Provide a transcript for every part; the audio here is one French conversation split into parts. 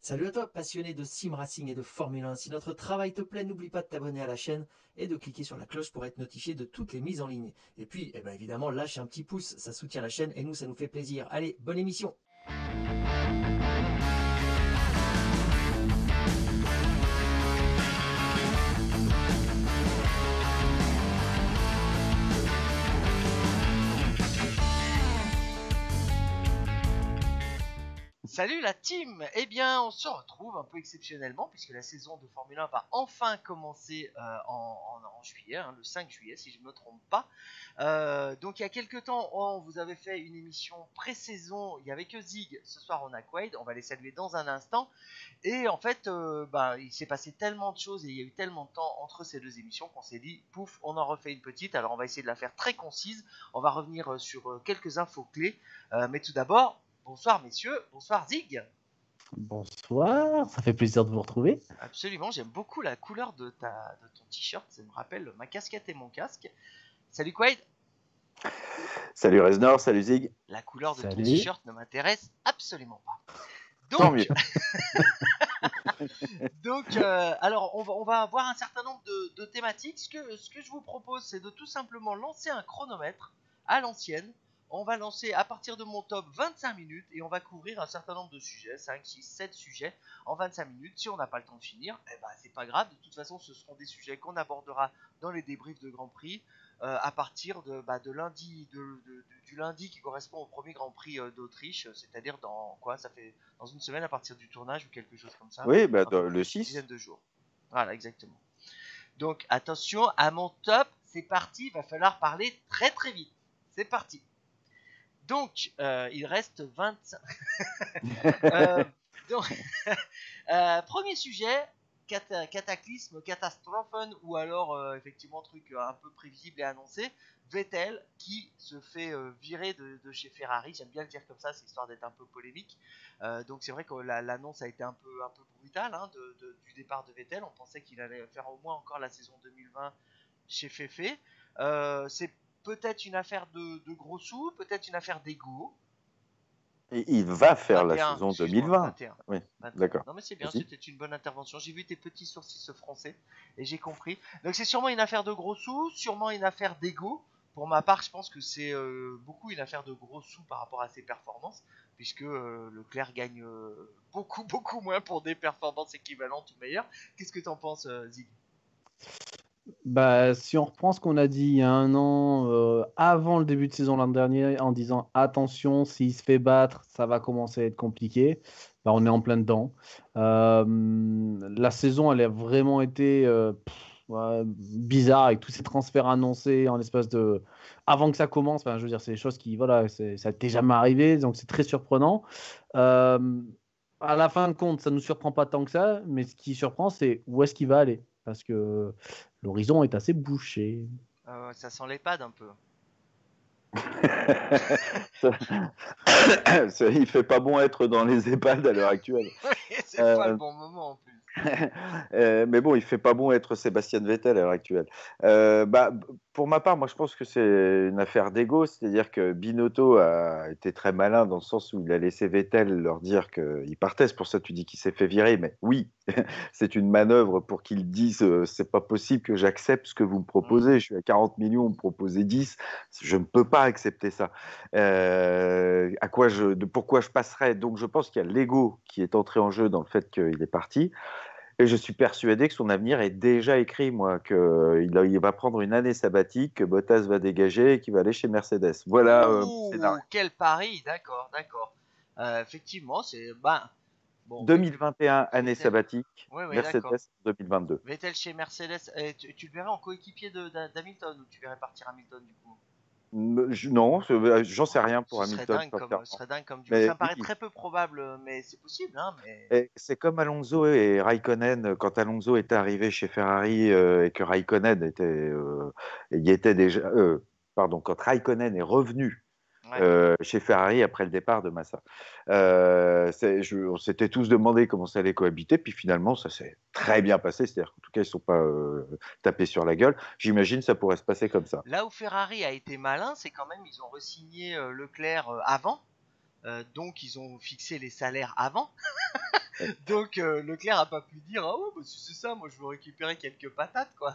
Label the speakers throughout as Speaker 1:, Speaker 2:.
Speaker 1: Salut à toi, passionné de sim racing et de Formule 1. Si notre travail te plaît, n'oublie pas de t'abonner à la chaîne et de cliquer sur la cloche pour être notifié de toutes les mises en ligne. Et puis, évidemment, lâche un petit pouce, ça soutient la chaîne et nous, ça nous fait plaisir. Allez, bonne émission.
Speaker 2: Salut la team. Eh bien, on se retrouve un peu exceptionnellement puisque la saison de Formule 1 va enfin commencer en juillet, le 5 juillet si je ne me trompe pas. Donc il y a quelques temps, on vous avait fait une émission pré-saison, il n'y avait que Zig, ce soir on a Quaid, on va les saluer dans un instant. Et en fait, il s'est passé tellement de choses et il y a eu tellement de temps entre ces deux émissions qu'on s'est dit, pouf, on en refait une petite. Alors on va essayer de la faire très concise, on va revenir sur quelques infos clés. Mais tout d'abord, bonsoir messieurs, bonsoir Zig.
Speaker 3: Bonsoir, ça fait plaisir de vous retrouver.
Speaker 2: Absolument, j'aime beaucoup la couleur de ton t-shirt, ça me rappelle ma casquette et mon casque. Salut Quaid.
Speaker 4: Salut Reznor, salut Zig.
Speaker 2: La couleur de ton
Speaker 3: Salut.
Speaker 2: t-shirt ne m'intéresse absolument pas.
Speaker 4: Tant mieux.
Speaker 2: Donc, alors, on va avoir un certain nombre de thématiques. Ce que je vous propose, c'est de tout simplement lancer un chronomètre à l'ancienne. On va lancer à partir de mon top 25 minutes et on va couvrir un certain nombre de sujets, 5, 6, 7 sujets en 25 minutes. Si on n'a pas le temps de finir, c'est pas grave. De toute façon, ce seront des sujets qu'on abordera dans les débriefs de Grand Prix à partir de lundi, du lundi qui correspond au premier Grand Prix d'Autriche, c'est-à-dire dans quoi ça fait dans une semaine à partir du tournage ou quelque chose comme ça.
Speaker 4: Oui,
Speaker 2: Une
Speaker 4: le 6.
Speaker 2: dizaine de jours. Voilà, exactement. Donc attention à mon top, c'est parti, il va falloir parler très très vite. C'est parti. Donc il reste 25. Donc, premier sujet, cataclysme, catastrophe, ou alors effectivement truc un peu prévisible et annoncé. Vettel qui se fait virer de chez Ferrari, j'aime bien le dire comme ça, c'est histoire d'être un peu polémique. Donc c'est vrai que l'annonce a été un peu brutale du départ de Vettel. On pensait qu'il allait faire au moins encore la saison 2020 chez Fefe. C'est peut-être une affaire de gros sous, peut-être une affaire d'ego.
Speaker 4: Et il va faire
Speaker 2: 21,
Speaker 4: la saison
Speaker 2: excuse-moi,
Speaker 4: 2020.
Speaker 2: 21.
Speaker 4: Oui,
Speaker 2: 21.
Speaker 4: d'accord.
Speaker 2: Non mais c'est bien,
Speaker 4: Vas-y.
Speaker 2: c'était une bonne intervention. J'ai vu tes petits sourcils se froncer et j'ai compris. Donc c'est sûrement une affaire de gros sous, sûrement une affaire d'ego. Pour ma part, je pense que c'est beaucoup une affaire de gros sous par rapport à ses performances, puisque Leclerc gagne beaucoup moins pour des performances équivalentes ou meilleures. Qu'est-ce que t'en penses, Zig?
Speaker 3: Bah, si on reprend ce qu'on a dit il y a un an, avant le début de saison l'an dernier, en disant attention, s'il se fait battre, ça va commencer à être compliqué. Bah, on est en plein dedans. La saison, elle a vraiment été bizarre avec tous ces transferts annoncés en l'espace de. Avant que ça commence, enfin, je veux dire, c'est des choses qui, voilà, ça n'était jamais arrivé, donc c'est très surprenant. Euh, à la fin de compte, ça ne nous surprend pas tant que ça, mais ce qui surprend, c'est où est-ce qu'il va aller. Parce que l'horizon est assez bouché.
Speaker 2: Ça sent l'EHPAD un peu.
Speaker 4: Il fait pas bon être dans les EHPAD à l'heure actuelle.
Speaker 2: C'est pas le bon moment en plus.
Speaker 4: Mais bon, il fait pas bon être Sébastien Vettel à l'heure actuelle. Pour ma part, moi je pense que c'est une affaire d'ego, c'est-à-dire que Binotto a été très malin dans le sens où il a laissé Vettel leur dire qu'il partait. C'est pour ça que tu dis qu'il s'est fait virer, mais oui, c'est une manœuvre pour qu'ils disent c'est pas possible que j'accepte ce que vous me proposez. Je suis à 40 millions, vous me proposez 10, je ne peux pas accepter ça. Pourquoi je passerais? Donc je pense qu'il y a l'ego qui est entré en jeu dans le fait qu'il est parti. Et je suis persuadé que son avenir est déjà écrit, moi, qu'il va prendre une année sabbatique, que Bottas va dégager et qu'il va aller chez Mercedes. Voilà mon scénario.
Speaker 2: Quel pari, d'accord. Effectivement, c'est bon.
Speaker 4: 2021, année
Speaker 2: Vettel.
Speaker 4: sabbatique,
Speaker 2: Oui,
Speaker 4: Mercedes
Speaker 2: d'accord.
Speaker 4: 2022.
Speaker 2: Vettel chez Mercedes, tu le verrais en coéquipier d'Hamilton ou tu verrais partir Hamilton du coup?
Speaker 4: Non, j'en sais rien pour
Speaker 2: Ce
Speaker 4: Hamilton.
Speaker 2: serait dingue comme du coup.
Speaker 4: Mais
Speaker 2: Ça me paraît
Speaker 4: oui,
Speaker 2: très peu probable, mais c'est possible, hein. Mais
Speaker 4: et c'est comme Alonso et Raikkonen, quand Alonso était arrivé chez Ferrari et que Raikkonen y était déjà. Pardon, quand Raikkonen est revenu
Speaker 2: ouais.
Speaker 4: chez Ferrari après le départ de Massa. On s'était tous demandé comment ça allait cohabiter, puis finalement ça s'est très bien passé, c'est-à-dire qu'en tout cas ils ne sont pas tapés sur la gueule. J'imagine que ça pourrait se passer comme ça.
Speaker 2: Là où Ferrari a été malin, c'est quand même ils ont re-signé Leclerc avant, donc ils ont fixé les salaires avant. Donc Leclerc a pas pu dire ah ouais bah, si c'est ça, moi je veux récupérer quelques patates quoi.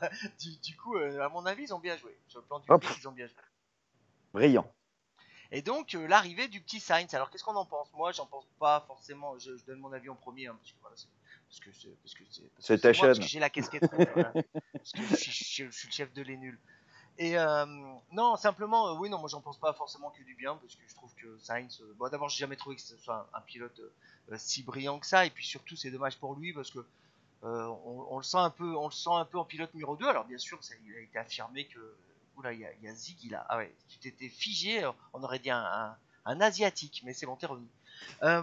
Speaker 2: Du coup, à mon avis, ils ont bien joué. Sur le plan du
Speaker 4: Hop.
Speaker 2: prix, ils ont bien joué.
Speaker 4: Brillant.
Speaker 2: Et donc l'arrivée du petit Sainz. Alors qu'est-ce qu'on en pense? Moi, j'en pense pas forcément. Je donne mon avis en premier hein, parce que voilà,
Speaker 4: C'est ta
Speaker 2: moi, parce
Speaker 4: chaîne.
Speaker 2: que j'ai la casquette rouge, voilà. Parce que je suis le chef de les nuls. Et non, simplement, oui, non, moi j'en pense pas forcément que du bien, parce que je trouve que Sainz, bon, d'abord, j'ai jamais trouvé que ce soit un pilote si brillant que ça, et puis surtout, c'est dommage pour lui, parce que on le sent un peu, on le sent un peu en pilote numéro 2. Alors bien sûr, ça, il a été affirmé que, oula, il y a Zig, ah ouais, tu t'étais figé, on aurait dit un asiatique, mais c'est bon, t'es revenu. Euh,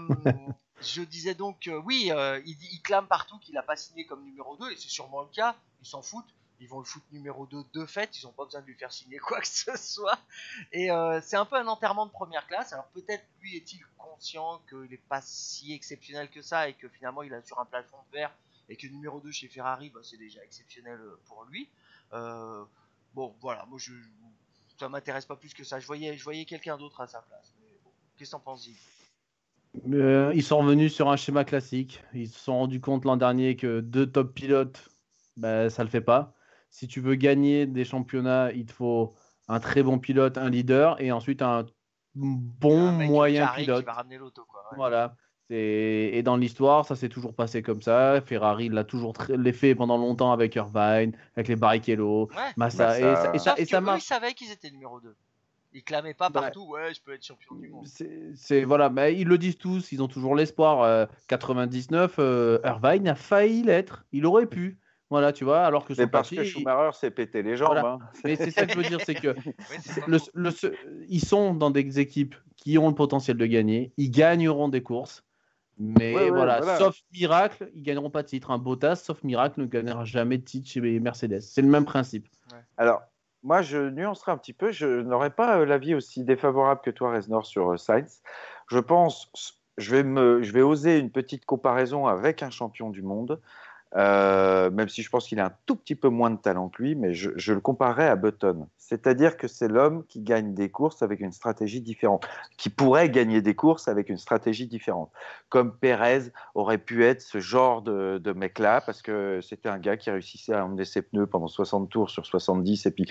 Speaker 2: je disais donc, oui, il clame partout qu'il n'a pas signé comme numéro 2, et c'est sûrement le cas, ils s'en foutent. Ils vont le foutre numéro 2 de fait, ils n'ont pas besoin de lui faire signer quoi que ce soit. Et c'est un peu un enterrement de première classe. Alors peut-être lui est-il conscient qu'il n'est pas si exceptionnel que ça et que finalement il a sur un plafond de verre et que numéro 2 chez Ferrari, bah, c'est déjà exceptionnel pour lui. Bon, voilà, moi ça m'intéresse pas plus que ça. Je voyais quelqu'un d'autre à sa place. Mais bon, qu'est-ce que t'en penses, Zig?
Speaker 3: Ils sont revenus sur un schéma classique. Ils se sont rendus compte l'an dernier que 2 top pilotes, bah, ça le fait pas. Si tu veux gagner des championnats, il te faut un très bon pilote, un leader, et ensuite un bon
Speaker 2: Un mec
Speaker 3: moyen
Speaker 2: carré qui va
Speaker 3: pilote.
Speaker 2: ramener l'auto, quoi. Ouais.
Speaker 3: Voilà. Et dans l'histoire, ça s'est toujours passé comme ça. Ferrari l'a toujours fait pendant longtemps avec Irvine, avec les Barrichello,
Speaker 2: Ouais.
Speaker 3: Massa,
Speaker 4: Massa.
Speaker 3: et
Speaker 2: Sauf que
Speaker 3: ça
Speaker 2: eux, ils
Speaker 3: marche.
Speaker 2: savaient qu'ils étaient numéro 2. Ils clamaient pas
Speaker 3: Bah,
Speaker 2: partout, ouais, je peux être champion du monde.
Speaker 3: voilà, mais ils le disent tous, ils ont toujours l'espoir. 99, Irvine a failli l'être, il aurait pu. Voilà, tu vois, alors que
Speaker 4: Mais
Speaker 3: sur le
Speaker 4: parce que
Speaker 3: papier,
Speaker 4: Schumacher s'est pété les jambes.
Speaker 3: voilà.
Speaker 4: Hein.
Speaker 3: Mais c'est ça que je veux dire, c'est que
Speaker 2: Oui, c'est pas faux.
Speaker 3: ils sont dans des équipes qui ont le potentiel de gagner, ils gagneront des courses,
Speaker 4: Ouais,
Speaker 3: mais
Speaker 4: ouais,
Speaker 3: voilà,
Speaker 4: voilà.
Speaker 3: sauf miracle, ils gagneront pas de titre. Un Bottas, sauf miracle, ne gagnera jamais de titre chez Mercedes. C'est le même principe.
Speaker 2: Ouais.
Speaker 4: Alors, moi, je nuancerai un petit peu. Je n'aurais pas l'avis aussi défavorable que toi, Reznor, sur Sainz. Je pense, je vais oser une petite comparaison avec un champion du monde. Même si je pense qu'il a un tout petit peu moins de talent que lui, mais je le comparerais à Button. C'est-à-dire que c'est l'homme qui gagne des courses avec une stratégie différente, qui pourrait gagner des courses avec une stratégie différente. Comme Pérez aurait pu être ce genre de mec-là, parce que c'était un gars qui réussissait à emmener ses pneus pendant 60 tours sur 70, et puis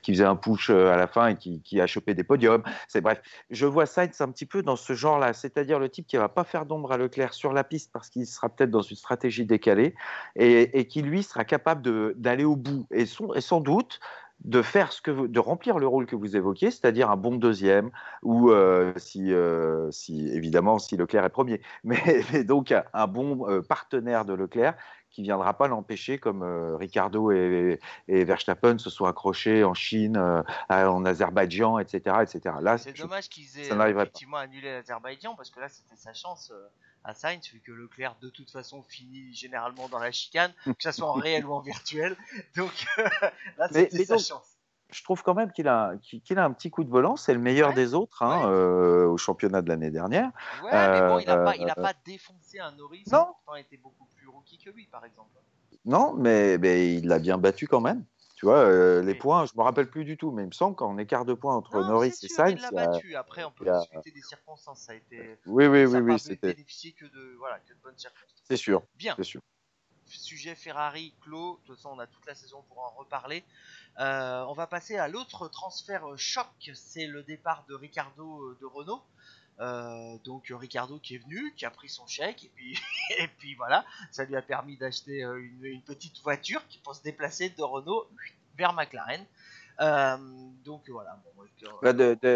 Speaker 4: qui faisait un push à la fin et qui a chopé des podiums. C'est bref, je vois Sainz un petit peu dans ce genre-là, c'est-à-dire le type qui ne va pas faire d'ombre à Leclerc sur la piste parce qu'il sera peut-être dans une stratégie décalée, et qui lui sera capable d'aller au bout et sans doute de faire de remplir le rôle que vous évoquiez, c'est-à-dire un bon deuxième ou si évidemment si Leclerc est premier, mais donc un bon partenaire de Leclerc qui viendra pas l'empêcher comme Ricardo et Verstappen se sont accrochés en Chine, en Azerbaïdjan, etc., etc. Là,
Speaker 2: C'est dommage qu'ils
Speaker 4: ça
Speaker 2: aient
Speaker 4: n'arriverait pas.
Speaker 2: effectivement annulé l'Azerbaïdjan parce que là c'était sa chance à Sainz vu que Leclerc de toute façon finit généralement dans la chicane, que ce soit en réel ou en virtuel. Donc là c'était sa
Speaker 4: Donc,
Speaker 2: chance.
Speaker 4: je trouve quand même qu'il a un petit coup de volant. C'est le meilleur
Speaker 2: Ouais,
Speaker 4: des autres hein,
Speaker 2: ouais.
Speaker 4: au championnat de l'année dernière.
Speaker 2: Ouais, mais bon, il a pas défoncé un Norris qui
Speaker 4: Non,
Speaker 2: pourtant était beaucoup plus rookie que lui par exemple.
Speaker 4: non, mais il l'a bien battu quand même. Tu vois, les
Speaker 2: Oui.
Speaker 4: points, je me rappelle plus du tout, mais il me semble qu'en écart de points entre
Speaker 2: Non, c'est
Speaker 4: Norris et
Speaker 2: sûr, il
Speaker 4: Sainz,
Speaker 2: l'a battu. Après, on peut
Speaker 4: il y a-
Speaker 2: discuter des circonstances. Ça a été,
Speaker 4: oui, oui,
Speaker 2: ça
Speaker 4: oui,
Speaker 2: n'a pas
Speaker 4: oui, c'était,
Speaker 2: bénéficié que de bonnes circonstances.
Speaker 4: c'est sûr,
Speaker 2: Bien.
Speaker 4: c'est sûr.
Speaker 2: Sujet Ferrari clos. De toute façon, on a toute la saison pour en reparler. On va passer à l'autre transfert choc. C'est le départ de Ricardo de Renault. Donc Ricardo qui est venu, qui a pris son chèque et puis et puis voilà, ça lui a permis d'acheter une petite voiture qui peut se déplacer de Renault vers McLaren. Donc voilà. Bon,
Speaker 4: Bah,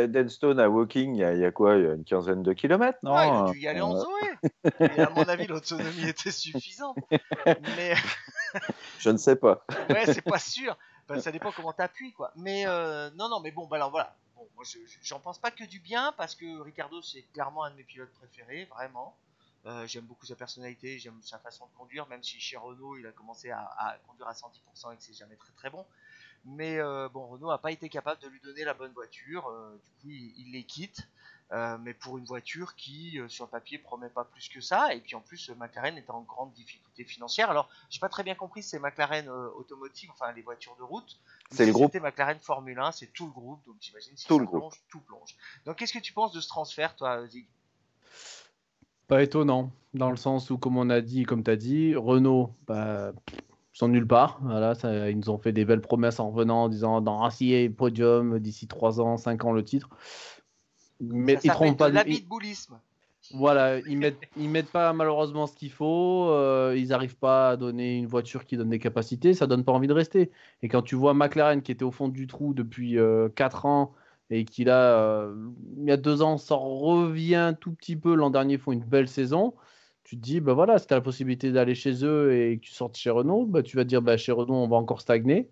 Speaker 4: d'Enstone à Woking, il y a quoi? Il y a une quinzaine de kilomètres,
Speaker 2: ouais, il a
Speaker 4: non?
Speaker 2: dû y aller en Zoé. Et à mon avis, l'autonomie était suffisante. Mais
Speaker 4: Je ne sais pas.
Speaker 2: ouais, c'est pas sûr. Ben, ça dépend comment t'appuies, quoi. Mais non, non, mais bon, bah alors voilà. Bon, moi, j'en pense pas que du bien parce que Ricardo, c'est clairement un de mes pilotes préférés, vraiment. J'aime beaucoup sa personnalité, j'aime sa façon de conduire, même si chez Renault, il a commencé à conduire à 110% et que c'est jamais très très bon. Mais bon, Renault n'a pas été capable de lui donner la bonne voiture. Du coup, il les quitte. Mais pour une voiture qui, sur le papier, promet pas plus que ça. Et puis en plus, McLaren est en grande difficulté financière. Alors, j'ai pas très bien compris si c'est McLaren automotive, enfin les voitures de route, ou
Speaker 4: C'est le
Speaker 2: si
Speaker 4: groupe,
Speaker 2: c'était McLaren Formule 1, c'est tout le groupe. Donc j'imagine si
Speaker 4: tout
Speaker 2: ça
Speaker 4: le groupe.
Speaker 2: plonge, tout plonge. Donc qu'est-ce que tu penses de ce transfert, toi, Zig?
Speaker 3: Pas étonnant, dans le sens où, comme on a dit, comme tu as dit, Renault, ils sont nulle part. Voilà, ils nous ont fait des belles promesses en revenant, en disant dans un podium d'ici 3 ans, 5 ans le titre. Mais
Speaker 2: Ça
Speaker 3: ils
Speaker 2: s'appelle
Speaker 3: trompent
Speaker 2: de
Speaker 3: pas.
Speaker 2: l'habit-boulisme.
Speaker 3: Voilà, ils mettent pas malheureusement ce qu'il faut. Ils n'arrivent pas à donner une voiture qui donne des capacités. Ça donne pas envie de rester. Et quand tu vois McLaren qui était au fond du trou depuis 4 ans et qui là, il y a 2 ans, s'en revient tout petit peu. L'an dernier, ils font une belle saison. Tu te dis, bah voilà, si tu as la possibilité d'aller chez eux et que tu sortes chez Renault, bah, tu vas te dire, bah, chez Renault, on va encore stagner.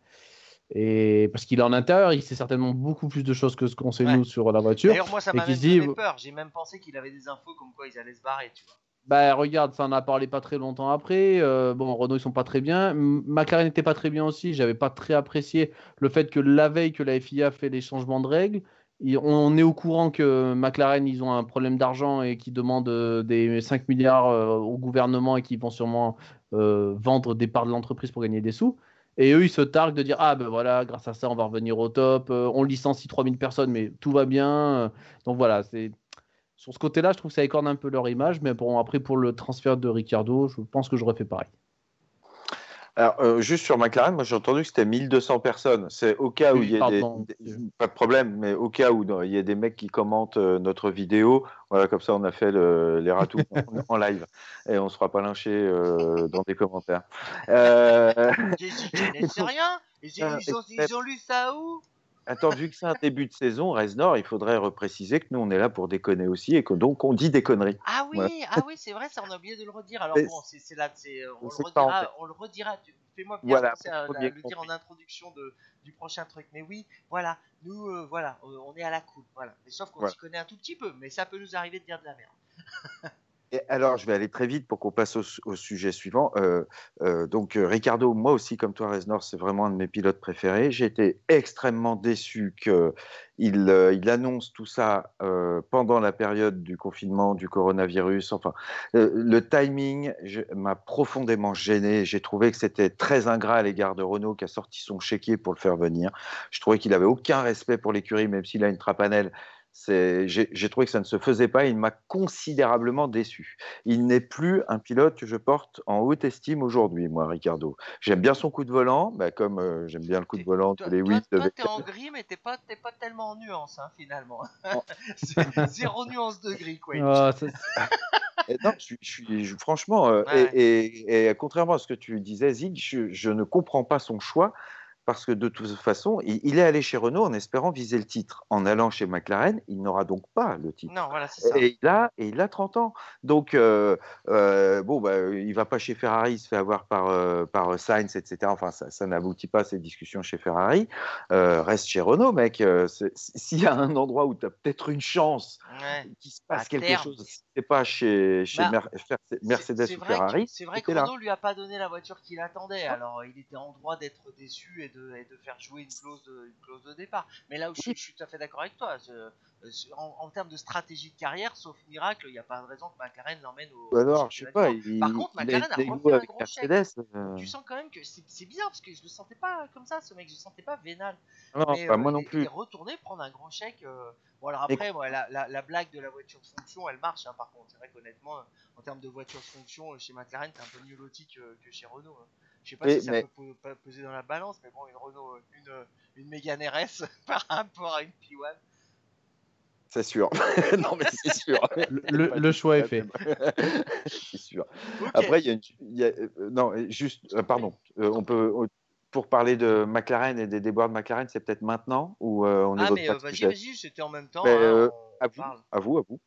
Speaker 3: Et parce qu'il est en intérieur, il sait certainement beaucoup plus de choses que ce qu'on sait
Speaker 2: Ouais.
Speaker 3: nous sur la voiture.
Speaker 2: D'ailleurs, moi, ça
Speaker 3: Et
Speaker 2: m'a
Speaker 3: qui
Speaker 2: même
Speaker 3: se dit,
Speaker 2: donné peur. J'ai même pensé qu'il avait des infos comme quoi ils allaient se barrer, tu vois.
Speaker 3: bah regarde, ça en a parlé pas très longtemps après. Bon, Renault, ils sont pas très bien. McLaren n'était pas très bien aussi. J'avais pas très apprécié le fait que la veille que la FIA fait les changements de règles, on est au courant que McLaren, ils ont un problème d'argent et qu'ils demandent des 5 milliards au gouvernement et qu'ils vont sûrement vendre des parts de l'entreprise pour gagner des sous. Et eux, ils se targuent de dire, ah ben voilà, grâce à ça, on va revenir au top. On licencie 3000 personnes, mais tout va bien. Donc voilà, c'est sur ce côté-là, je trouve que ça écorne un peu leur image, mais bon, après, pour le transfert de Ricciardo, je pense que j'aurais fait pareil.
Speaker 4: Alors, juste sur McLaren, moi j'ai entendu que c'était 1200 personnes. C'est au cas où il
Speaker 3: Oui,
Speaker 4: y a
Speaker 3: pardon.
Speaker 4: pas de problème, mais au cas où il y a des mecs qui commentent notre vidéo, voilà, comme ça on a fait les ratous en live et on ne se fera pas lyncher dans des commentaires.
Speaker 2: J'y connaissais rien. Ils ont lu ça où?
Speaker 4: Attends, vu que c'est un début de saison, Reznor, il faudrait repréciser que nous on est là pour déconner aussi et que donc on dit des conneries. Voilà.
Speaker 2: Ah oui, c'est vrai, ça on a oublié de le redire. Alors
Speaker 4: C'est
Speaker 2: bon, là,
Speaker 4: c'est pas en fait.
Speaker 2: on le redira. Fais-moi bien
Speaker 4: Voilà,
Speaker 2: penser
Speaker 4: pour
Speaker 2: à,
Speaker 4: premier
Speaker 2: le dire en
Speaker 4: compris.
Speaker 2: introduction du prochain truc. Mais oui, voilà, nous, voilà, on est à la cool, voilà. Mais sauf qu'on
Speaker 4: Voilà.
Speaker 2: s'y connaît un tout petit peu, mais ça peut nous arriver de dire de la merde.
Speaker 4: Et alors, je vais aller très vite pour qu'on passe au sujet suivant. Donc, Ricardo, moi aussi, comme toi, Reznor, c'est vraiment un de mes pilotes préférés. J'ai été extrêmement déçu qu'il annonce tout ça pendant la période du confinement, du coronavirus. Enfin, le timing m'a profondément gêné. J'ai trouvé que c'était très ingrat à l'égard de Renault qui a sorti son chéquier pour le faire venir. Je trouvais qu'il avait aucun respect pour l'écurie, même s'il a une trapanelle. J'ai trouvé que ça ne se faisait pas. Il m'a considérablement déçu. Il n'est plus un pilote que je porte en haute estime aujourd'hui, moi, Ricardo. J'aime bien son coup de volant, bah, comme j'aime bien le coup de volant de Lewis.
Speaker 2: Toi, t'es en gris, mais t'es pas tellement en nuance, hein, finalement. Zéro nuance de gris, quoi.
Speaker 3: Ah,
Speaker 4: Non, franchement,
Speaker 2: Ouais.
Speaker 4: et contrairement à ce que tu disais, Zig, je ne comprends pas son choix. Parce que de toute façon, il est allé chez Renault en espérant viser le titre. En allant chez McLaren, il n'aura donc pas le
Speaker 2: Non,
Speaker 4: titre.
Speaker 2: voilà, c'est ça.
Speaker 4: Et il a 30 ans. Donc, bon, bah, il ne va pas chez Ferrari, il se fait avoir par Sainz, etc. Enfin, ça n'aboutit pas à ces discussions chez Ferrari. Reste chez Renault, mec. S'il y a un endroit où tu as peut-être une chance
Speaker 2: Ouais.
Speaker 4: qu'il se
Speaker 2: À
Speaker 4: passe quelque
Speaker 2: terme.
Speaker 4: chose, si ce n'est pas chez
Speaker 2: Bah,
Speaker 4: Mercedes ou Ferrari,
Speaker 2: c'est vrai que
Speaker 4: c'était là.
Speaker 2: Renault lui a pas donné la voiture qu'il attendait. Alors il était en droit d'être déçu et de faire jouer une clause de départ. Mais là où je suis tout à fait d'accord avec toi, en termes de stratégie de carrière, sauf miracle, il n'y a pas de raison que McLaren l'emmène
Speaker 4: Ou
Speaker 2: au
Speaker 4: alors, je sais
Speaker 2: championnat du
Speaker 4: pas,
Speaker 2: monde. Par contre,
Speaker 4: il a une
Speaker 2: McLaren a
Speaker 4: négo
Speaker 2: refait un
Speaker 4: avec
Speaker 2: gros chèque.
Speaker 4: Mercedes.
Speaker 2: Tu sens quand même que c'est bizarre parce que je le sentais pas comme ça, ce mec, je le sentais pas vénal.
Speaker 4: Non,
Speaker 2: Mais
Speaker 4: pas moi non
Speaker 2: il est
Speaker 4: plus.
Speaker 2: retourné prendre un gros chèque. Bon, alors
Speaker 4: Mais
Speaker 2: après, moi, la blague de la voiture de fonction, elle marche, hein, par contre. C'est vrai qu'honnêtement, en termes de voiture de fonction, chez McLaren, c'est un peu mieux loti que chez Renault, hein. Je sais pas si
Speaker 4: Oui,
Speaker 2: ça
Speaker 4: mais
Speaker 2: peut pas peser dans la balance, mais bon, une Renault, une Mégane RS par rapport à une P1.
Speaker 4: c'est sûr. Non, mais c'est sûr.
Speaker 3: le choix est fait.
Speaker 4: C'est sûr.
Speaker 2: Ok.
Speaker 4: Après, non, juste, pardon. Pour parler de McLaren et des déboires de McLaren, c'est peut-être maintenant ou on
Speaker 2: Ah,
Speaker 4: n'évoque
Speaker 2: mais
Speaker 4: pas de sujet.
Speaker 2: vas-y, c'était en même temps,
Speaker 4: Mais
Speaker 2: hein,
Speaker 4: à
Speaker 2: on
Speaker 4: vous,
Speaker 2: parle.
Speaker 4: à vous, à vous.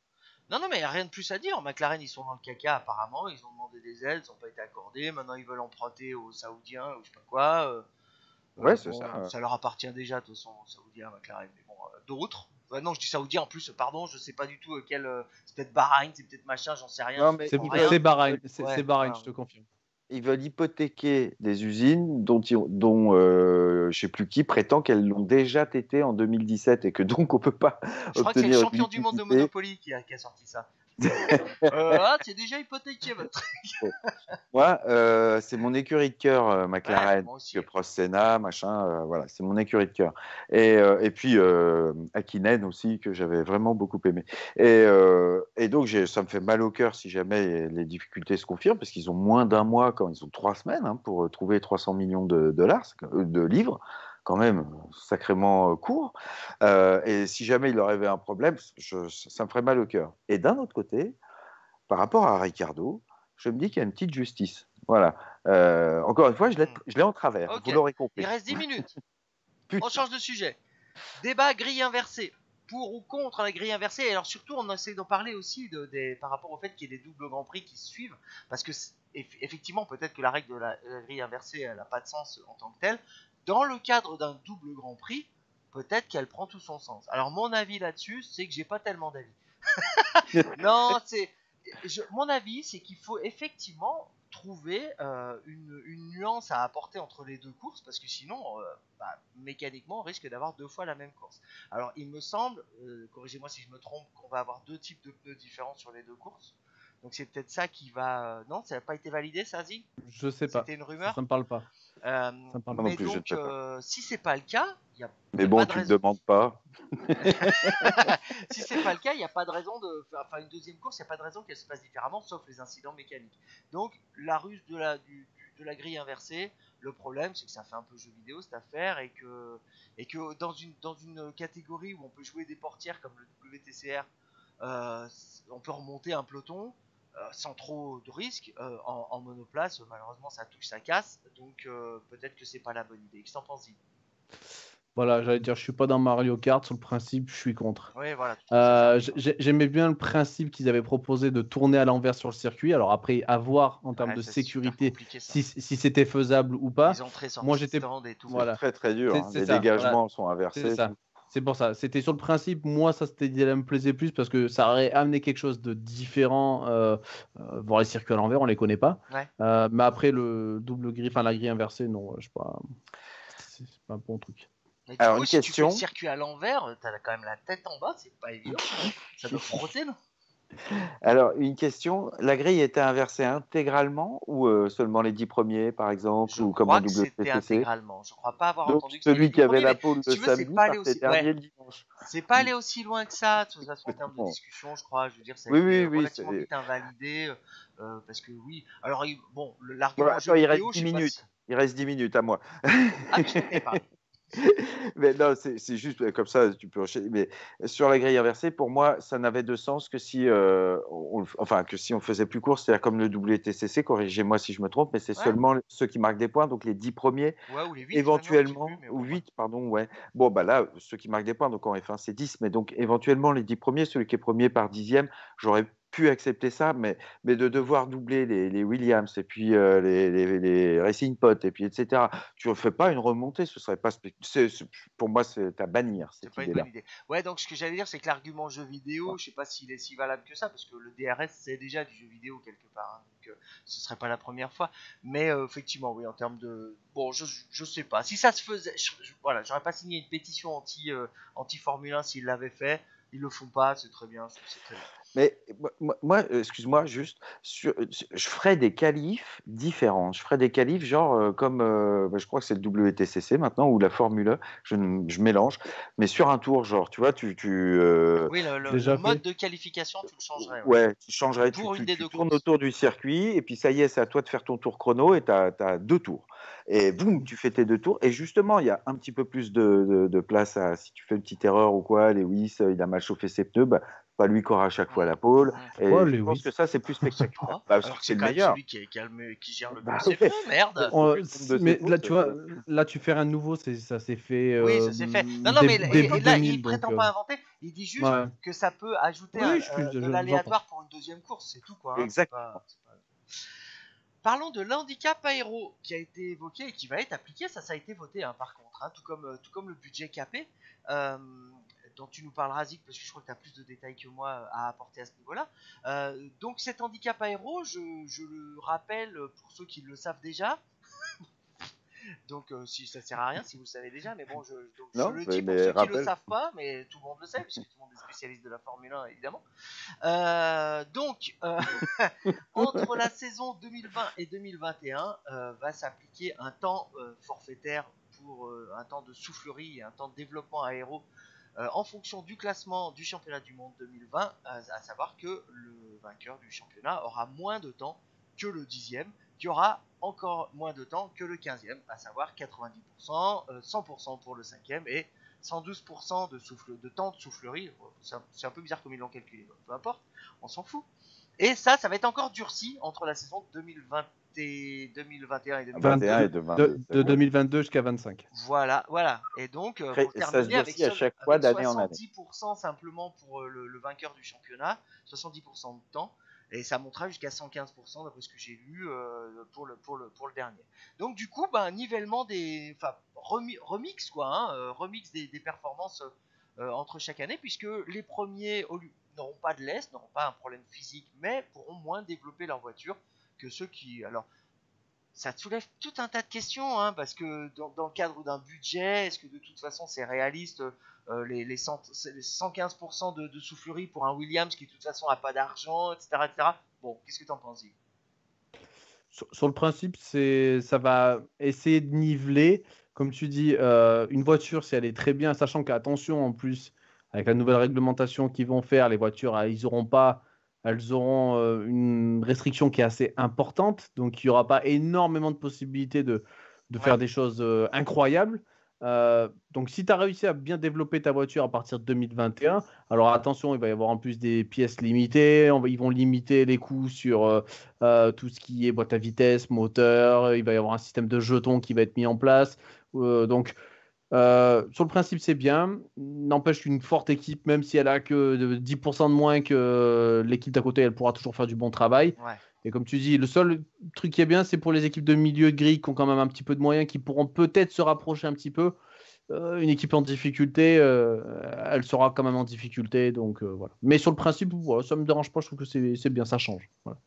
Speaker 2: Non, non, mais y a rien de plus à dire. McLaren, ils sont dans le caca apparemment. Ils ont demandé des aides, elles n'ont pas été accordées. Maintenant, ils veulent emprunter aux Saoudiens ou je sais pas quoi.
Speaker 4: Ouais, c'est
Speaker 2: Bon,
Speaker 4: ça.
Speaker 2: ça leur appartient déjà, de toute façon, aux Saoudiens, McLaren. Mais bon, d'autres. Non, je dis Saoudien en plus, pardon, je sais pas du tout quel. C'est peut-être Bahreïn, c'est peut-être machin, j'en sais rien.
Speaker 4: Non,
Speaker 2: Je
Speaker 4: mais
Speaker 2: comprends rien.
Speaker 3: C'est Bahreïn,
Speaker 2: Ouais,
Speaker 3: c'est Bahreïn,
Speaker 2: voilà.
Speaker 3: je te confirme.
Speaker 4: ils veulent hypothéquer des usines dont je sais plus qui prétend qu'elles l'ont déjà tété en 2017 et que donc on peut pas
Speaker 2: Je crois que c'est le
Speaker 4: obtenir une
Speaker 2: champion du monde de
Speaker 4: liquidité.
Speaker 2: Monopoly qui a sorti ça. C'est déjà hypothéqué votre truc.
Speaker 4: Moi, c'est mon écurie de cœur,
Speaker 2: Ouais,
Speaker 4: McLaren,
Speaker 2: moi aussi.
Speaker 4: que Prost, Senna, machin, voilà, c'est mon écurie de cœur. Et puis Hakkinen aussi, que j'avais vraiment beaucoup aimé. Et donc, ça me fait mal au cœur si jamais les difficultés se confirment, parce qu'ils ont moins d'un mois, quand ils ont 3 semaines pour trouver 300 millions de dollars, de livres, quand même sacrément court. Et si jamais il leur avait un problème, ça me ferait mal au cœur. Et d'un autre côté, par rapport à Ricardo, je me dis qu'il y a une petite justice. Voilà. Encore une fois, je l'ai en travers.
Speaker 2: Ok.
Speaker 4: Vous l'aurez
Speaker 2: Il
Speaker 4: compris.
Speaker 2: reste 10 minutes.
Speaker 4: Putain.
Speaker 2: On change de sujet. Débat grille inversée. Pour ou contre la grille inversée. Et alors surtout, on essaie d'en parler aussi par rapport au fait qu'il y ait des doubles Grands Prix qui se suivent. Parce que effectivement, peut-être que la règle de la grille inversée, elle n'a pas de sens en tant que telle. Dans le cadre d'un double Grand Prix, peut-être qu'elle prend tout son sens. Alors mon avis là-dessus, c'est que j'ai pas tellement d'avis. Non, mon avis, c'est qu'il faut effectivement trouver une nuance à apporter entre les deux courses, parce que sinon, mécaniquement, on risque d'avoir 2 fois la même course. Alors, il me semble, corrigez-moi si je me trompe, qu'on va avoir 2 types de pneus différents sur les 2 courses. Donc c'est peut-être ça qui va... Non, ça n'a pas été validé, ça, Zig?
Speaker 3: Je sais pas.
Speaker 2: C'était une rumeur.
Speaker 3: Ça me parle pas.
Speaker 2: Euh,
Speaker 3: Ça me parle
Speaker 4: Moi
Speaker 3: pas.
Speaker 4: non plus, je ne sais pas.
Speaker 2: Si c'est pas le cas, il n'y a,
Speaker 4: Mais
Speaker 2: y a
Speaker 4: bon,
Speaker 2: pas de
Speaker 4: tu ne me
Speaker 2: raison.
Speaker 4: demandes pas.
Speaker 2: Si c'est pas le cas, il n'y a pas de raison de faire une deuxième course, il n'y a pas de raison qu'elle se passe différemment, sauf les incidents mécaniques. Donc la ruse de la grille inversée, le problème c'est que ça fait un peu jeu vidéo cette affaire et que dans une catégorie où on peut jouer des portières comme le WTCR, on peut remonter un peloton sans trop de risques. En monoplace, malheureusement ça touche, ça casse, donc peut-être que c'est pas la bonne idée. Qu'est-ce que t'en penses, Zig?
Speaker 3: Voilà, j'allais dire, je suis pas dans Mario Kart, sur le principe, je suis contre.
Speaker 2: Oui, voilà, tu trouves ça tardif, hein.
Speaker 3: J'aimais bien le principe qu'ils avaient proposé de tourner à l'envers sur le circuit. Alors après, à voir en termes
Speaker 2: Ouais,
Speaker 3: de
Speaker 2: c'est super
Speaker 3: sécurité
Speaker 2: compliqué ça.
Speaker 3: si c'était faisable ou pas.
Speaker 2: Les entrées
Speaker 3: Moi,
Speaker 2: sorties de
Speaker 3: j'étais...
Speaker 2: stand et tout.
Speaker 4: C'est
Speaker 3: Voilà,
Speaker 4: très très dur.
Speaker 3: c'est
Speaker 4: Les
Speaker 3: ça. Voilà,
Speaker 4: dégagements sont
Speaker 3: c'est
Speaker 4: inversés.
Speaker 3: ça. C'est pour ça. C'était sur le principe. Moi, ça, cette idée-là me plaisait plus parce que ça aurait amené quelque chose de différent. Voir les circuits à l'envers, on les connaît pas.
Speaker 2: Ouais.
Speaker 3: Mais après, le double grille, enfin la grille inversée, non, je sais pas. C'est pas un bon truc.
Speaker 2: Mais du
Speaker 4: Alors,
Speaker 2: coup,
Speaker 4: une
Speaker 2: si tu fais le
Speaker 4: question.
Speaker 2: circuit à l'envers, t'as quand même la tête en bas, c'est pas évident. Ça doit frotter, non?
Speaker 4: Alors, une question. La grille était inversée intégralement ou seulement les 10 premiers, par exemple,
Speaker 2: Je
Speaker 4: ou comme en
Speaker 2: crois que c'était
Speaker 4: WTCC?
Speaker 2: intégralement. Je crois pas avoir
Speaker 4: Donc,
Speaker 2: entendu que c'était les
Speaker 4: celui
Speaker 2: 10
Speaker 4: qui avait
Speaker 2: premiers,
Speaker 4: la
Speaker 2: mais
Speaker 4: pole
Speaker 2: si
Speaker 4: le
Speaker 2: tu veux, c'est
Speaker 4: samedi
Speaker 2: pas allé
Speaker 4: partait
Speaker 2: aussi. Ouais,
Speaker 4: dernier le dimanche.
Speaker 2: c'est pas allé aussi loin que ça, de toute façon, en termes de
Speaker 4: Bon.
Speaker 2: discussion, je crois. Je veux dire, ça a
Speaker 4: Oui,
Speaker 2: été
Speaker 4: oui, oui.
Speaker 2: relativement vite invalidé. Parce que oui. Alors, bon,
Speaker 4: Bon,
Speaker 2: l'argument jeu
Speaker 4: attends, il reste
Speaker 2: vidéo,
Speaker 4: 10
Speaker 2: je sais pas si.
Speaker 4: minutes. Il reste 10 minutes à moi.
Speaker 2: Ah, je connais pas.
Speaker 4: Mais non, c'est juste comme ça, tu peux enchaîner. Mais sur la grille inversée, pour moi, ça n'avait de sens que si, que si on faisait plus court, c'est-à-dire comme le WTCC, corrigez-moi si je me trompe, mais c'est
Speaker 2: Ouais.
Speaker 4: seulement ceux qui marquent des points, donc les 10 premiers,
Speaker 2: Ouais, ou les 8 maintenant, je sais
Speaker 4: éventuellement,
Speaker 2: plus, mais
Speaker 4: ou
Speaker 2: ouais.
Speaker 4: 8, pardon, ouais. Bon, bah là, ceux qui marquent des points, donc en F1, c'est 10, mais donc éventuellement, les 10 premiers, celui qui est premier par dixième, j'aurais pu accepter ça, mais de devoir doubler les Williams et puis les Racing Pot et puis etc. Tu ne fais pas une remontée, ce serait pas pour moi c'est à bannir
Speaker 2: C'est
Speaker 4: cette
Speaker 2: pas une
Speaker 4: idée-là.
Speaker 2: bonne idée. Ouais, donc ce que j'allais dire, c'est que l'argument jeu vidéo, je sais pas s'il est si valable que ça, parce que le DRS c'est déjà du jeu vidéo quelque part, hein, donc ce serait pas la première fois. Mais effectivement, oui, en termes de, bon, je sais pas. Si ça se faisait, voilà, j'aurais pas signé une pétition anti Formule 1 s'ils l'avaient fait. Ils le font pas, c'est très bien, c'est très bien.
Speaker 4: Mais moi, excuse-moi, juste, je ferais des qualifs différents. Je ferais des qualifs genre comme, je crois que c'est le WTCC maintenant, ou la Formule 1, je mélange, mais sur un tour, genre, tu vois,
Speaker 2: Oui,
Speaker 3: Déjà
Speaker 2: le mode
Speaker 3: fait.
Speaker 2: de qualification, tu le changerais, ouais.
Speaker 4: ouais, tu changerais,
Speaker 2: Pour une des deux
Speaker 4: tournes
Speaker 2: courses.
Speaker 4: autour du circuit, et puis ça y est, c'est à toi de faire ton tour chrono, et tu as 2 tours. Et boum, tu fais tes 2 tours, et justement, il y a un petit peu plus de place à, si tu fais une petite erreur ou quoi, Lewis, il a mal chauffé ses pneus, bah, pas lui qui aura à chaque fois la pole.
Speaker 3: Pourquoi
Speaker 4: Et je pense
Speaker 3: Lewis?
Speaker 4: que ça, c'est plus
Speaker 2: Je sais
Speaker 4: spectaculaire.
Speaker 2: pas.
Speaker 4: Parce
Speaker 2: Alors
Speaker 4: que
Speaker 2: que
Speaker 4: c'est
Speaker 2: c'est
Speaker 4: le
Speaker 2: quand même
Speaker 4: meilleur.
Speaker 2: celui qui gère le mieux
Speaker 4: Bah
Speaker 2: ses
Speaker 4: ouais.
Speaker 2: pneus, merde.
Speaker 3: Mais là, tu vois, là, tu fais un nouveau, ça s'est fait
Speaker 2: Oui, ça c'est fait. Non, non, mais
Speaker 3: début
Speaker 2: et là,
Speaker 3: 2000,
Speaker 2: il
Speaker 3: donc
Speaker 2: prétend pas inventer. Il dit juste
Speaker 3: ouais.
Speaker 2: que ça peut ajouter
Speaker 3: Oui,
Speaker 2: de
Speaker 3: j'entends.
Speaker 2: l'aléatoire pour une deuxième course, c'est tout quoi. Hein.
Speaker 4: Exactement.
Speaker 2: Parlons de l'handicap aéro qui a été évoqué et qui va être appliqué. Ça a été voté hein, par contre, hein, tout comme le budget capé. Dont tu nous parleras, Zik, parce que je crois que tu as plus de détails que moi à apporter à ce niveau-là. Donc cet handicap aéro, je le rappelle pour ceux qui le savent déjà, Donc, si ça sert à rien, si vous le savez déjà, mais bon, je
Speaker 4: Non,
Speaker 2: le dis pour
Speaker 4: mais
Speaker 2: ceux qui ne le
Speaker 4: rappelle.
Speaker 2: savent pas, mais tout le monde le sait, puisque tout le monde est spécialiste de la Formule 1, évidemment. Donc, entre la saison 2020 et 2021, va s'appliquer un temps forfaitaire pour un temps de soufflerie et un temps de développement aéro en fonction du classement du championnat du monde 2020, à savoir que le vainqueur du championnat aura moins de temps que le 10e, qui aura encore moins de temps que le 15e, à savoir 90%, 100% pour le 5e et 112% de temps de soufflerie. C'est un peu bizarre comme ils l'ont calculé, peu importe, on s'en fout. Et ça va être encore durci entre la saison 2020 et 2021 et 2022.
Speaker 3: De 2022 jusqu'à 25.
Speaker 2: Voilà. Et donc, pour terminer avec,
Speaker 4: à chaque fois d'année en année.
Speaker 2: 70% simplement pour le vainqueur du championnat, 70% de temps, et ça montera jusqu'à 115% d'après ce que j'ai lu pour le dernier. Donc du coup, nivellement remix quoi, remix des performances entre chaque année, puisque les premiers n'auront pas de laisse, n'auront pas un problème physique, mais pourront moins développer leur voiture que ceux qui... Alors, ça soulève tout un tas de questions, hein, parce que dans le cadre d'un budget, est-ce que de toute façon c'est réaliste les 115% de soufflerie pour un Williams qui de toute façon n'a pas d'argent, etc., etc. Bon, qu'est-ce que tu en penses, Yves ?
Speaker 3: Sur le principe, ça va essayer de niveler. Comme tu dis, une voiture, si elle est très bien, sachant qu'attention, en plus, avec la nouvelle réglementation qu'ils vont faire, les voitures, elles auront une restriction qui est assez importante. Donc, il n'y aura pas énormément de possibilités de faire des choses incroyables. Donc, si tu as réussi à bien développer ta voiture à partir de 2021, alors attention, il va y avoir en plus des pièces limitées. Ils vont limiter les coûts sur tout ce qui est boîte à vitesse, moteur. Il va y avoir un système de jetons qui va être mis en place. Donc, sur le principe, c'est bien. N'empêche qu'une forte équipe, même si elle a que 10% de moins que l'équipe d'à côté, elle pourra toujours faire du bon travail.
Speaker 2: Ouais.
Speaker 3: Et comme tu dis, le seul truc qui est bien, c'est pour les équipes de milieu de grille qui ont quand même un petit peu de moyens, qui pourront peut-être se rapprocher un petit peu. Une équipe en difficulté, elle sera quand même en difficulté. Donc voilà. Mais sur le principe, voilà, ça ne me dérange pas. Je trouve que c'est bien, ça change. Voilà.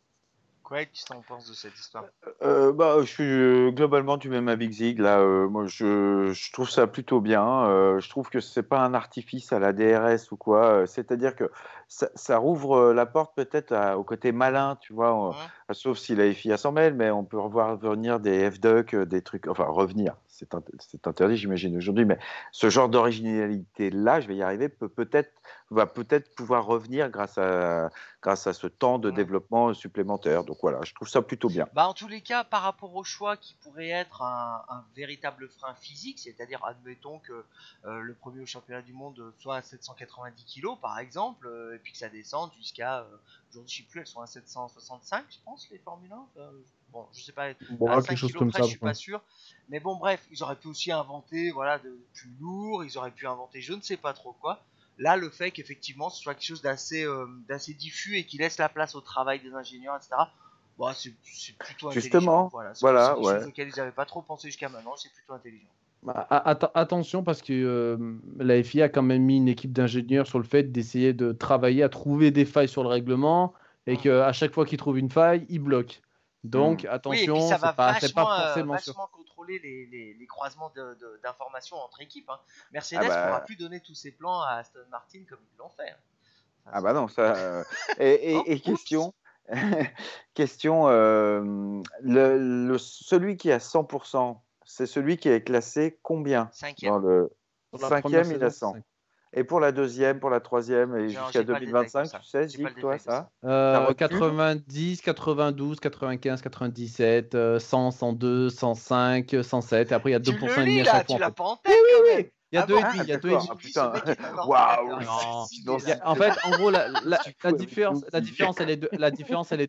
Speaker 2: Craig, qu'est-ce que tu en penses de cette histoire ?
Speaker 4: Je suis globalement du même avis que Zig. Là, moi, je trouve ça plutôt bien. Je trouve que c'est pas un artifice à la DRS ou quoi. C'est-à-dire que ça rouvre la porte peut-être au côté malin, tu vois. Sauf si la FIA s'en mêle, mais on peut revoir venir des F-Duck, des trucs. Enfin, revenir. C'est interdit, j'imagine, aujourd'hui. Mais ce genre d'originalité-là, je vais y arriver, va peut-être pouvoir revenir grâce à ce temps de développement supplémentaire. Donc voilà, je trouve ça plutôt bien.
Speaker 2: En tous les cas, par rapport au choix qui pourrait être un véritable frein physique, c'est-à-dire admettons que le premier au championnat du monde soit à 790 kg par exemple, et puis que ça descende jusqu'à, aujourd'hui je sais plus, elles sont à 765 je pense les Formule 1, bon je sais pas, à 5 kg près je suis pas sûr, mais bon bref, ils auraient pu aussi inventer de plus lourd, ils auraient pu inventer je ne sais pas trop quoi. Là, le fait qu'effectivement ce soit quelque chose d'assez diffus et qui laisse la place au travail des ingénieurs, etc., c'est plutôt
Speaker 4: Justement,
Speaker 2: intelligent. C'est des choses auxquelles ils n'avaient pas trop pensé jusqu'à maintenant, c'est plutôt intelligent.
Speaker 3: Attention, parce que la FIA a quand même mis une équipe d'ingénieurs sur le fait d'essayer de travailler à trouver des failles sur le règlement et qu'à chaque fois qu'ils trouvent une faille, ils bloquent. Donc attention,
Speaker 2: oui, et puis ça va
Speaker 3: vachement
Speaker 2: contrôler les croisements d'informations entre équipes. Hein. Mercedes ne pourra plus donner tous ses plans à Aston Martin comme ils l'ont fait.
Speaker 4: Non, ça. Et question. Question, celui qui a 100%, c'est celui qui est classé combien ? Dans le 5e, il a 100. Et pour la deuxième, pour la troisième et jusqu'à 2025, tu sais, Gilles, toi, ça
Speaker 3: 90, 92, 95, 97, 100, 102, 105, 107. Et après, il y a 2% et demi à chaque fois.
Speaker 2: Tu l'as pas en tête,
Speaker 3: oui. Il y a 2,5. Il y a 2,5.
Speaker 4: Putain. Waouh.
Speaker 3: En fait, en gros, la différence, elle est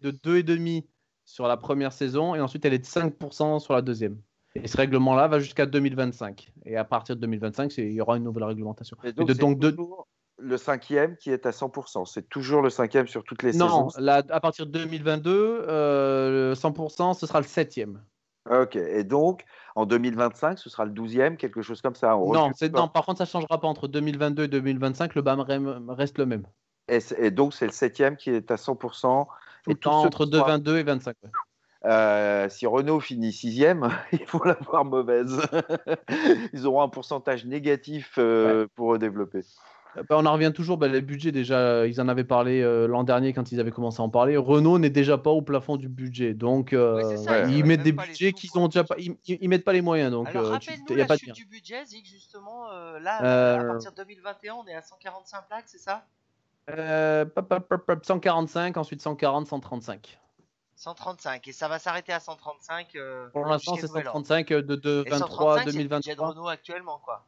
Speaker 3: de 2,5 sur la première saison et ensuite elle est de 5% sur la deuxième. Et ce règlement-là va jusqu'à 2025. Et à partir de 2025, il y aura une nouvelle réglementation.
Speaker 4: Et donc le 5e qui est à 100%. C'est toujours le 5e sur toutes les saisons.
Speaker 3: Non, à partir de 2022, 100%, ce sera le 7e.
Speaker 4: Ok, et donc en 2025, ce sera le 12e, quelque chose comme ça.
Speaker 3: Non, par contre, ça ne changera pas entre 2022 et 2025, le BAM reste le même.
Speaker 4: Et donc c'est le 7e qui est à 100%.
Speaker 3: Tout le temps entre 22 et 25. Ouais.
Speaker 4: Si Renault finit 6e, ils vont l'avoir mauvaise. Ils auront un pourcentage négatif pour redévelopper.
Speaker 3: On en revient toujours, les budgets déjà, ils en avaient parlé l'an dernier quand ils avaient commencé à en parler. Renault n'est déjà pas au plafond du budget, donc
Speaker 2: Oui, c'est ça,
Speaker 3: ils
Speaker 2: mettent
Speaker 3: mettent des
Speaker 2: même pas les
Speaker 3: budgets
Speaker 2: sous
Speaker 3: qu'ils
Speaker 2: pour
Speaker 3: ont
Speaker 2: le
Speaker 3: déjà pas,
Speaker 2: budget.
Speaker 3: ils mettent pas les moyens, donc
Speaker 2: Alors
Speaker 3: il
Speaker 2: rappelle-nous
Speaker 3: n'y a
Speaker 2: la
Speaker 3: pas de
Speaker 2: chute
Speaker 3: lien.
Speaker 2: du budget, Zig, justement. Là, à partir de 2021, on est à 145 plaques, c'est ça?
Speaker 3: 145, ensuite 140, 135.
Speaker 2: 135, et ça va s'arrêter à 135
Speaker 3: Pour l'instant,
Speaker 2: jusqu'à
Speaker 3: c'est
Speaker 2: nouvel ordre.
Speaker 3: 135 de
Speaker 2: Et
Speaker 3: 23
Speaker 2: 135, c'est le budget de
Speaker 3: 2023.
Speaker 2: Renault actuellement, quoi.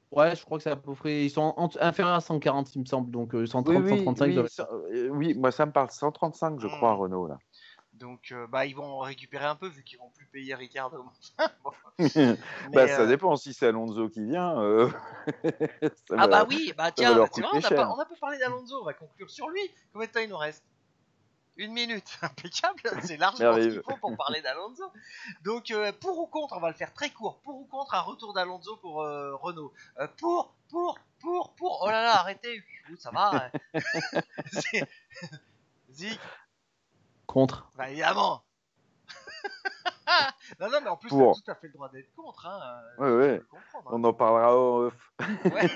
Speaker 3: Ouais, je crois que c'est à peu près. Ils sont inférieurs à 140, il me semble. Donc 130,
Speaker 4: Oui,
Speaker 3: 135 doivent être.
Speaker 4: oui, moi ça me parle 135, je crois, Renault là.
Speaker 2: Donc, ils vont récupérer un peu vu qu'ils vont plus payer Ricardo. Bon.
Speaker 4: Ça dépend. Si c'est Alonso qui vient,
Speaker 2: Oui, tiens, c'est vrai, on a pas parlé d'Alonso. On va conclure sur lui. Combien de temps il nous reste? 1 minute, impeccable, c'est largement ce qu'il faut pour parler d'Alonso. Donc, pour ou contre, on va le faire très court. Pour ou contre un retour d'Alonso pour Renault. Pour. Oh là là, arrêtez. Ça va. Zig.
Speaker 3: Contre.
Speaker 2: Bah évidemment. Non, mais en plus,
Speaker 4: pour.
Speaker 2: t'as tout à fait le droit d'être contre. Hein.
Speaker 4: Ouais. On en parlera en off.
Speaker 2: Ouais.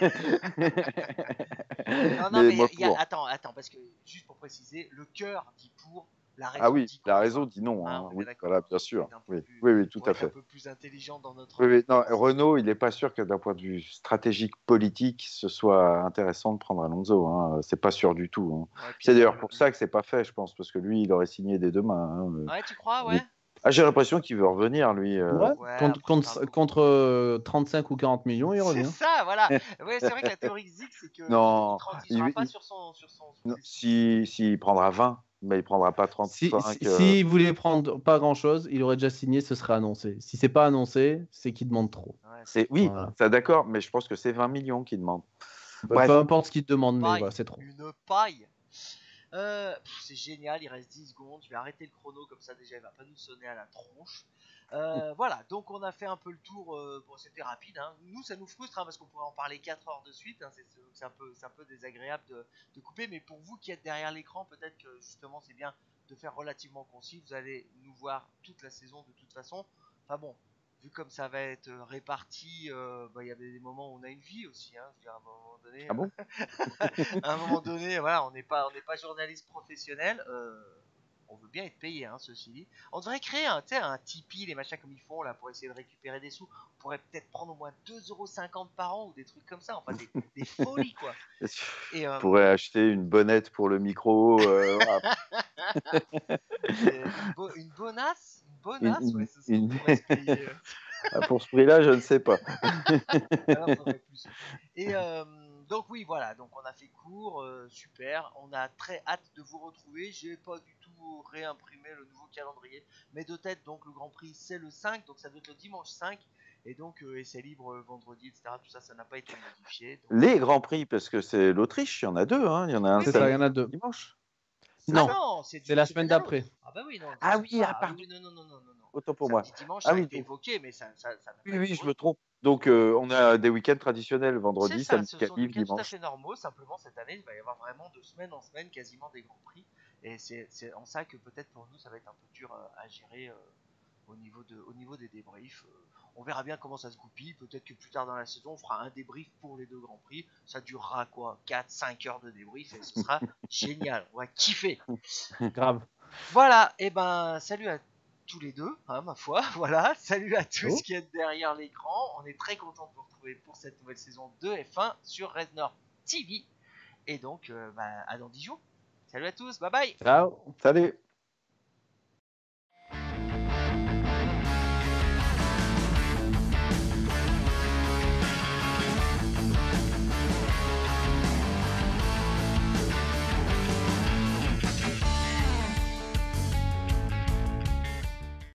Speaker 2: non, mais attends, parce que juste pour préciser, le cœur dit pour, la raison dit contre.
Speaker 4: La raison dit non. Oui, voilà, bien sûr. Oui, tout à fait.
Speaker 2: Un peu plus intelligent dans notre.
Speaker 4: Oui, non, Renault, il n'est pas sûr que d'un point de vue stratégique politique, ce soit intéressant de prendre Alonso. C'est pas sûr du tout. Ouais, c'est d'ailleurs pour ça que c'est pas fait, je pense, parce que lui, il aurait signé dès demain.
Speaker 2: Ouais, tu crois, ouais.
Speaker 4: J'ai l'impression qu'il veut revenir, lui.
Speaker 3: Contre 35 ou 40 millions, il revient.
Speaker 2: C'est ça, voilà. Ouais, c'est vrai que la théorie Zig, c'est que
Speaker 4: non,
Speaker 2: il ne pas sur son
Speaker 4: non, s'il prendra 20, mais il prendra pas 35.
Speaker 3: S'il voulait prendre pas grand-chose, il aurait déjà signé, ce serait annoncé. Si c'est pas annoncé, c'est qu'il demande trop.
Speaker 4: Ouais, ça d'accord, mais je pense que c'est 20 millions qu'il demande.
Speaker 3: Peu importe ce qu'il demande, mais voilà, c'est trop.
Speaker 2: Une paille. C'est génial, il reste 10 secondes, je vais arrêter le chrono comme ça déjà il va pas nous sonner à la tronche. Voilà, donc on a fait un peu le tour, c'était rapide, hein. Nous ça nous frustre parce qu'on pourrait en parler 4 heures de suite, hein. C'est un peu désagréable de couper, mais pour vous qui êtes derrière l'écran, peut-être que justement c'est bien de faire relativement concis, vous allez nous voir toute la saison de toute façon. Enfin bon, vu comme ça va être réparti, il y avait des moments où on a une vie aussi, hein. Je veux dire, à un moment donné,
Speaker 4: ah bon
Speaker 2: à un moment donné, voilà, on n'est pas journaliste professionnel. On veut bien être payé, hein, ceci dit. On devrait créer un Tipeee, les machins comme ils font là, pour essayer de récupérer des sous. On pourrait peut-être prendre au moins 2,50 € par an ou des trucs comme ça, enfin des folies quoi.
Speaker 4: Et on pourrait acheter une bonnette pour le micro.
Speaker 2: Une bonasse, ouais, c'est ça,
Speaker 4: une...
Speaker 2: on pourrait se payer.
Speaker 4: Pour ce prix-là, je ne sais pas.
Speaker 2: Alors, plus. Et donc oui, voilà, donc on a fait court, super, on a très hâte de vous retrouver. J'ai pas du tout réimprimé le nouveau calendrier, mais de tête, donc le Grand Prix c'est le 5, donc ça doit être le dimanche 5, et donc essai libre vendredi, etc. Tout ça, ça n'a pas été modifié. Donc...
Speaker 4: Les Grands Prix, parce que c'est l'Autriche, il y en a deux, hein. Il y en a un
Speaker 3: c'est ça, il y en a deux.
Speaker 4: Dimanche.
Speaker 2: Non, c'est
Speaker 3: la semaine d'après.
Speaker 2: Ah bah oui, non.
Speaker 4: Pardon.
Speaker 2: Non.
Speaker 4: Autant pour moi.
Speaker 2: Dimanche, ça a été évoqué, mais ça
Speaker 4: oui, je me trompe. Donc, on a des week-ends traditionnels, vendredi, samedi, dimanche.
Speaker 2: Tout à fait normaux. Simplement, cette année, il va y avoir vraiment de semaine en semaine quasiment des Grands Prix. Et c'est en ça que peut-être pour nous, ça va être un peu dur à gérer au niveau des débriefs. On verra bien comment ça se goupille. Peut-être que plus tard dans la saison, on fera un débrief pour les deux Grands Prix. Ça durera 4-5 heures de débrief et ce sera génial. On va kiffer.
Speaker 3: Grave.
Speaker 2: Voilà, et salut à tous les deux, hein, ma foi. Voilà, salut à tous qui êtes derrière l'écran. On est très content de vous retrouver pour cette nouvelle saison de F1 sur Reznor TV. Et donc, à dans 10 jours. Salut à tous, bye bye.
Speaker 3: Ciao.
Speaker 4: Salut.